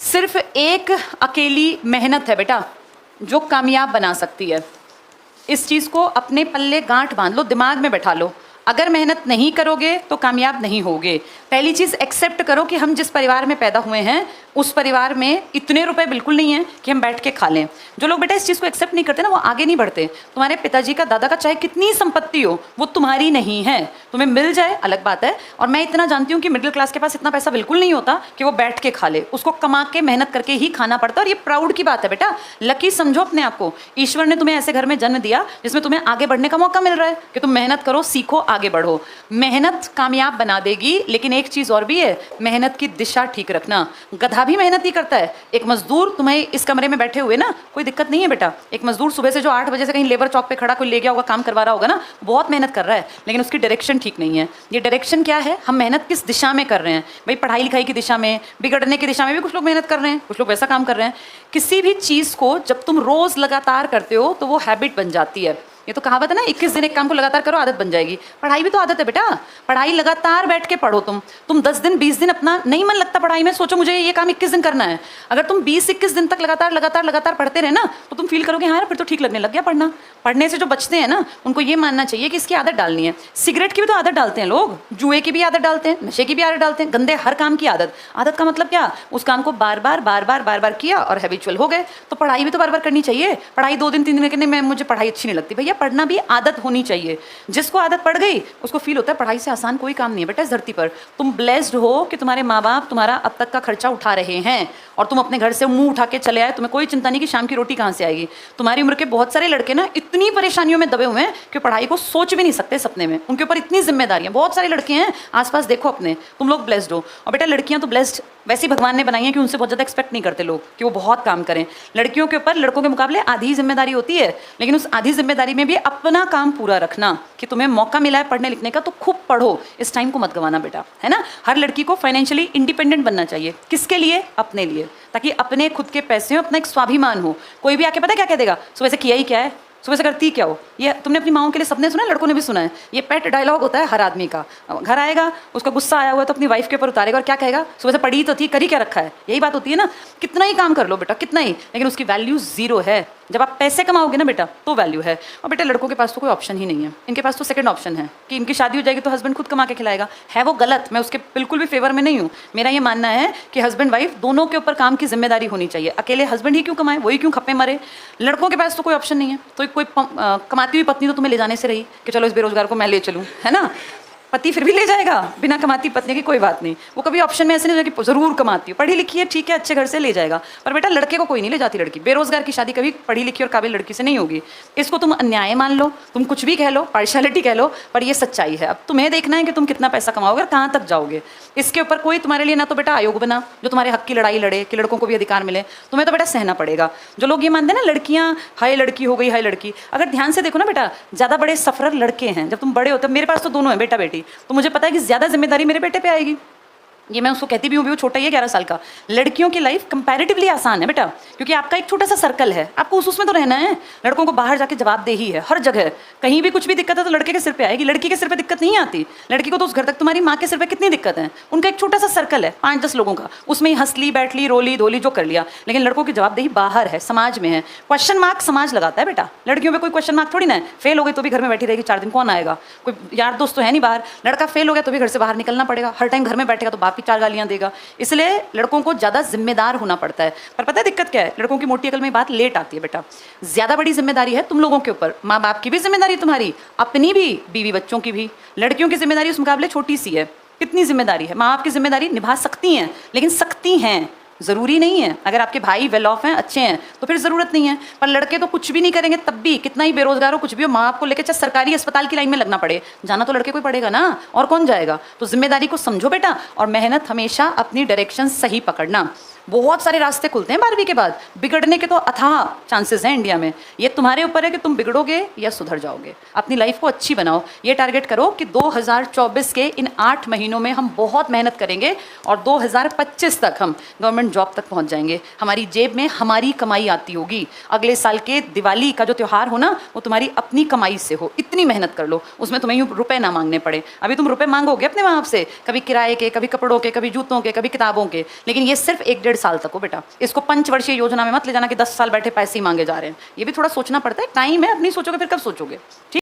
सिर्फ एक अकेली मेहनत है बेटा जो कामयाब बना सकती है। इस चीज़ को अपने पल्ले गांठ बांध लो, दिमाग में बैठा लो। अगर मेहनत नहीं करोगे तो कामयाब नहीं होगे। पहली चीज़ एक्सेप्ट करो कि हम जिस परिवार में पैदा हुए हैं उस परिवार में इतने रुपए बिल्कुल नहीं है कि हम बैठ के खा लें। जो लोग बेटा इस चीज़ को एक्सेप्ट नहीं करते ना वो आगे नहीं बढ़ते। तुम्हारे पिताजी का, दादा का चाहे कितनी संपत्ति हो वो तुम्हारी नहीं है। तुम्हें मिल जाए अलग बात है, और मैं इतना जानती हूँ कि मिडिल क्लास के पास इतना पैसा बिल्कुल नहीं होता कि वो बैठ के खा ले। उसको कमा के मेहनत करके ही खाना पड़ता है, और ये प्राउड की बात है बेटा। लकी समझो अपने आप को। ईश्वर ने तुम्हें ऐसे घर में जन्म दिया जिसमें तुम्हें आगे बढ़ने का मौका मिल रहा है कि तुम मेहनत करो, सीखो, आगे बढ़ो। मेहनत कामयाब बना देगी, लेकिन एक चीज़ और भी है, मेहनत की दिशा ठीक रखना। गधा भी मेहनत ही करता है। एक मजदूर, तुम्हें इस कमरे में बैठे हुए ना कोई दिक्कत नहीं है बेटा। एक मजदूर सुबह से जो 8 बजे से कहीं लेबर चौक पे खड़ा कोई ले गया होगा, काम करवा रहा होगा ना, बहुत मेहनत कर रहा है, लेकिन उसकी डायरेक्शन ठीक नहीं है। ये डायरेक्शन क्या है? हम मेहनत किस दिशा में कर रहे हैं भाई? पढ़ाई लिखाई की दिशा में, बिगड़ने की दिशा में भी कुछ लोग मेहनत कर रहे हैं, कुछ लोग वैसा काम कर रहे हैं। किसी भी चीज़ को जब तुम रोज़ लगातार करते हो तो वो हैबिट बन जाती है। ये तो कहावत है ना, 21 दिन एक काम को लगातार करो आदत बन जाएगी। पढ़ाई भी तो आदत है बेटा। पढ़ाई लगातार बैठ के पढ़ो। तुम 10 दिन 20 दिन अपना नहीं मन लगता पढ़ाई में, सोचो मुझे ये काम 21 दिन करना है। अगर तुम 20-21 दिन तक लगातार पढ़ते रहे ना तो तुम फील करोगे हाँ फिर तो ठीक लगने लग गया पढ़ना। पढ़ने से जो बचते हैं ना उनको ये मानना चाहिए कि इसकी आदत डालनी है। सिगरेट की भी तो आदत डालते हैं लोग, जुए की भी आदत डालते हैं, नशे की भी आदत डालते हैं, गंदे हर काम की आदत। आदत का मतलब क्या? उस काम को बार बार किया और हैबिचुअल हो गए। तो पढ़ाई भी तो बार बार करनी चाहिए। पढ़ाई 2 दिन 3 दिन करने में मुझे पढ़ाई अच्छी नहीं लगती, भैया पढ़ना भी आदत होनी चाहिए। जिसको आदत पड़ गई उसको फील होता है पढ़ाई से आसान कोई काम नहीं है बेटा इस धरती पर। तुम ब्लेस्ड हो कि तुम्हारे माँ बाप तुम्हारा अब तक का खर्चा उठा रहे हैं और तुम अपने घर से मुंह उठा के चले आए। तुम्हें कोई चिंता नहीं कि शाम की रोटी कहाँ से आएगी। तुम्हारी उम्र के बहुत सारे लड़के ना इतनी परेशानियों में दबे हुए हैं कि पढ़ाई को सोच भी नहीं सकते सपने में। उनके ऊपर इतनी जिम्मेदारियां। बहुत सारे लड़के हैं आसपास, देखो अपने, तुम लोग ब्लेस्ड हो। और बेटा लड़कियां तो ब्लेस्ड वैसी भगवान ने बनाई है कि उनसे बहुत ज़्यादा एक्सपेक्ट नहीं करते लोग कि वो बहुत काम करें। लड़कियों के ऊपर लड़कों के मुकाबले आधी जिम्मेदारी होती है, लेकिन उस आधी जिम्मेदारी में भी अपना काम पूरा रखना कि तुम्हें मौका मिला है पढ़ने लिखने का तो खूब पढ़ो। इस टाइम को मत गवाना बेटा, है ना। हर लड़की को फाइनेंशियली इंडिपेंडेंट बनना चाहिए। किसके लिए? अपने लिए, ताकि अपने खुद के पैसे हो, अपना एक स्वाभिमान हो। कोई भी आके पता क्या कह देगा, सुबह से किया ही क्या है, सुबह से करती क्या हो। ये तुमने अपनी माओं के लिए सपने सुना है, लड़कों ने भी सुना है। ये पेट डायलॉग होता है हर आदमी का। घर आएगा, उसका गुस्सा आया हुआ है तो अपनी वाइफ के ऊपर उतारेगा और क्या कहेगा, सुबह से पढ़ी तो थी, करी क्या रखा है। यही बात होती है ना। कितना ही काम कर लो बेटा, कितना ही, लेकिन उसकी वैल्यू जीरो है। जब आप पैसे कमाओगे ना बेटा तो वैल्यू है। और बेटा लड़कों के पास तो कोई ऑप्शन ही नहीं है। इनके पास तो सेकंड ऑप्शन है कि इनकी शादी हो जाएगी तो हस्बैंड खुद कमा के खिलाएगा। है वो गलत, मैं उसके बिल्कुल भी फेवर में नहीं हूँ। मेरा ये मानना है कि हस्बैंड वाइफ दोनों के ऊपर काम की जिम्मेदारी होनी चाहिए। अकेले हस्बैंड ही क्यों कमाए, वही क्यों खप्पे मरे। लड़कों के पास तो कोई ऑप्शन नहीं है। तो कोई कमाती हुई पत्नी तो तुम्हें ले जाने से रही कि चलो इस बेरोजगार को मैं ले चलूँ, है ना। पति फिर भी ले जाएगा, बिना कमाती पत्नी की कोई बात नहीं। वो कभी ऑप्शन में ऐसे नहीं होगा कि जरूर कमाती हो, पढ़ी लिखी है ठीक है, अच्छे घर से ले जाएगा। पर बेटा लड़के को कोई नहीं ले जाती लड़की। बेरोजगार की शादी कभी पढ़ी लिखी और काबिल लड़की से नहीं होगी। इसको तुम अन्याय मान लो, तुम कुछ भी कह लो, पार्शियलिटी कह लो, पर ये सच्चाई है। अब तुम्हें देखना है कि तुम कितना पैसा कमाओगे और कहाँ तक जाओगे। इसके ऊपर कोई तुम्हारे लिए ना तो बेटा आयोग बना जो तुम्हारे हक की लड़ाई लड़े कि लड़कों को भी अधिकार मिले। तुम्हें तो बेटा सहना पड़ेगा। जो लोग ये मानते हैं ना लड़कियाँ हाय लड़की हो गई, हाय लड़की, अगर ध्यान से देखो ना बेटा, ज़्यादा बड़े सफरर लड़के हैं। जब तुम बड़े होते, मेरे पास तो दोनों हैं बेटा बेटी, तो मुझे पता है कि ज़्यादा जिम्मेदारी मेरे बेटे पे आएगी। ये मैं उसको कहती भी हूँ, भी वो छोटा ही है 11 साल का। लड़कियों की लाइफ कंपैरेटिवली आसान है बेटा, क्योंकि आपका एक छोटा सा सर्कल है, आपको उसमें तो रहना है। लड़कों को बाहर जाके जवाबदेही है हर जगह। कहीं भी कुछ भी दिक्कत है तो लड़के के सिर पे आएगी, लड़की के सिर पे दिक्कत नहीं आती। लड़की को तो उस घर तक, तुम्हारी माँ के सिर पे कितनी दिक्कत है। उनका एक छोटा सा सर्कल है 5-10 लोगों का, उसमें ही हंस ली, बैठ ली, रोली धोली, जो कर लिया। लेकिन लड़कों की जवाबदेही बाहर है, समाज में है। क्वेश्चन मार्क समाज लगाता है बेटा, लड़कियों पर कोई क्वेश्चन मार्क थोड़ी ना है। फेल हो गई तो भी घर में बैठी रहेगी 4 दिन, कौन आएगा, कोई यार दोस्त तो है नहीं बाहर। लड़का फेल हो गया तो भी घर से बाहर निकलना पड़ेगा, हर टाइम घर में बैठेगा तो बाप की 4 गालियाँ देगा। इसलिए लड़कों को ज़्यादा जिम्मेदार होना पड़ता है। पर पता है दिक्कत क्या है, लड़कों की मोटी अकल में बात लेट आती है बेटा। ज़्यादा बड़ी जिम्मेदारी है तुम लोगों के ऊपर, माँ बाप की भी जिम्मेदारी, तुम्हारी अपनी भी, बीवी बच्चों की भी। लड़कियों की जिम्मेदारी उस मुकाबले छोटी सी है। कितनी जिम्मेदारी है, माँ बाप की जिम्मेदारी निभा सकती हैं, लेकिन सकती हैं, ज़रूरी नहीं है। अगर आपके भाई वेल ऑफ हैं, अच्छे हैं, तो फिर ज़रूरत नहीं है। पर लड़के तो कुछ भी नहीं करेंगे तब भी, कितना ही बेरोजगार हो, कुछ भी हो, माँ बाप को लेकर चाहे सरकारी अस्पताल की लाइन में लगना पड़े, जाना तो लड़के को ही पड़ेगा ना, और कौन जाएगा। तो जिम्मेदारी को समझो बेटा, और मेहनत हमेशा अपनी डायरेक्शन सही पकड़ना। बहुत सारे रास्ते खुलते हैं 12वीं के बाद, बिगड़ने के तो अथाह चांसेस हैं इंडिया में। ये तुम्हारे ऊपर है कि तुम बिगड़ोगे या सुधर जाओगे। अपनी लाइफ को अच्छी बनाओ। ये टारगेट करो कि 2024 के इन 8 महीनों में हम बहुत मेहनत करेंगे और 2025 तक हम गवर्नमेंट जॉब तक पहुंच जाएंगे। हमारी जेब में हमारी कमाई आती होगी। अगले साल के दिवाली का जो त्यौहार हो ना, वो तुम्हारी अपनी कमाई से हो। इतनी मेहनत कर लो, उसमें तुम्हें यूँ रुपए ना मांगने पड़े। अभी तुम रुपए मांगोगे अपने माँ बाप से, कभी किराए के, कभी कपड़ों के, कभी जूतों के, कभी किताबों के, लेकिन ये सिर्फ 1-1.5 साल तक हो बेटा। इसको पंचवर्षीय योजना में मत ले जाना कि 10 साल बैठे पैसे ही मांगे जा रहे हैं। ये भी थोड़ा सोचना पड़ता है, टाइम है, अपनी सोचोगे फिर कब सोचोगे। ठीक।